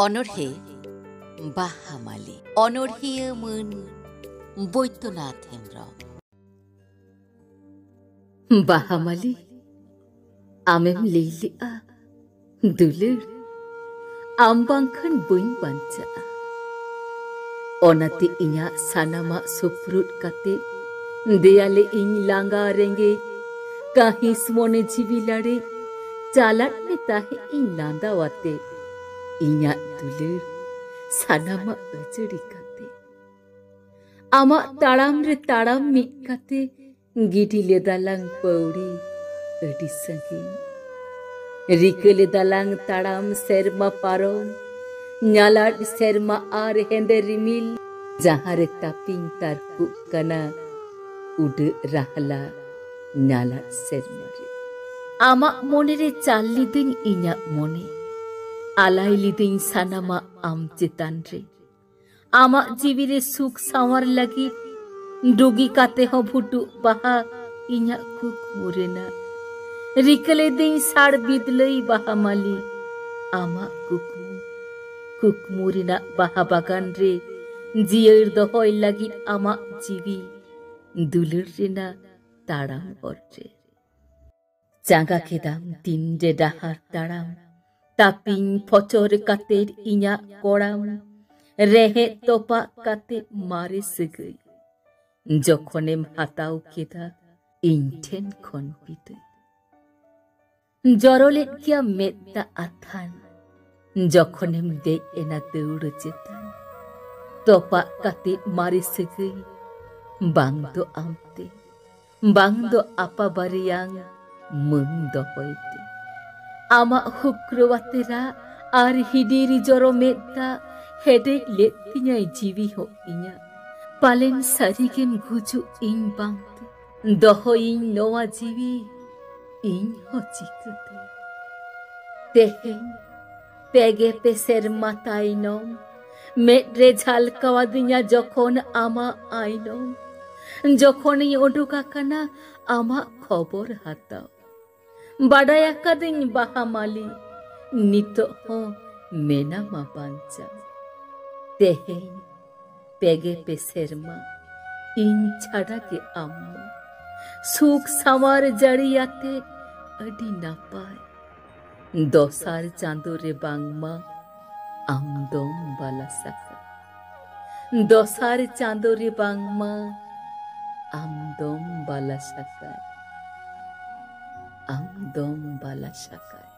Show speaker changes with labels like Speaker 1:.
Speaker 1: অনর্হে বাহামালি অনর্হিয় মন Baidyanath Hembram
Speaker 2: bahamali amem lilia dulur ambangkan buing banca onate inya sanama suprut kate deyale ing langa renge kahis mone jibilare chalat me tahe ing landa wate inya dulur sanama ajuri kate ama taram re taram mit kate gidile dalang pauri adi sangin rikele dalang taram serma parom nyalat serma ar hende rimil jahare taping tar kana ud rahla nyalat sermare ama monere challi din inya mone alaili din sanama am chetan re ama jibire suk sawar lagi डुगी काते हो भुटु बहा इnya cook Morena रिकले दिन साड़ बिदलई बाहामाली आमा cook मुरिना बाहा बागान रे जियर दहय लागि आमा जीवी दुलुर रेना ताड़ाम बर्रे चांगा खेदाम दिन रे डाहार ताड़ाम तापिं फचर कातेर इnya कोड़ाम रेहे तोपा काते मारे सगई যখনেম হাতাও কেদা ইনঠেন খন পিতে জরলেট কিয়া মেত্তা আথান যখনেম দে এনা দৌড় চেতান তপা কাতে মারে সেগই বাংদো আমতে বাংদো আপা বারিয়াং মন্দ হইতে আমা হুক্রওয়াতেরা আর হিডিরি জর মেত্তা হেডে লেত্তিኛই জিবি হো ইña Palen sarigem guju ing bangte doho ing noa jiwi ing hojikute tehen pege peser matainom medre ঝালকাওয়া দিña যখন আমা আইনম যখনই ওডুকা কানা আমা খবর হাতাও বাডায়া কাদিন বাহামালি নিত হ মেনা মা পাঞ্চা তেহেন পেগে পেসেরমা ইন ছাড়া কে আম্মা সুখ সামার জড়িয়াতে আডি না পায় দশার চাঁদরে বাংমা আমদম বালা সাকা দশার চাঁদরে বাংমা আমদম বালা সাকা আমদম বালা সাকা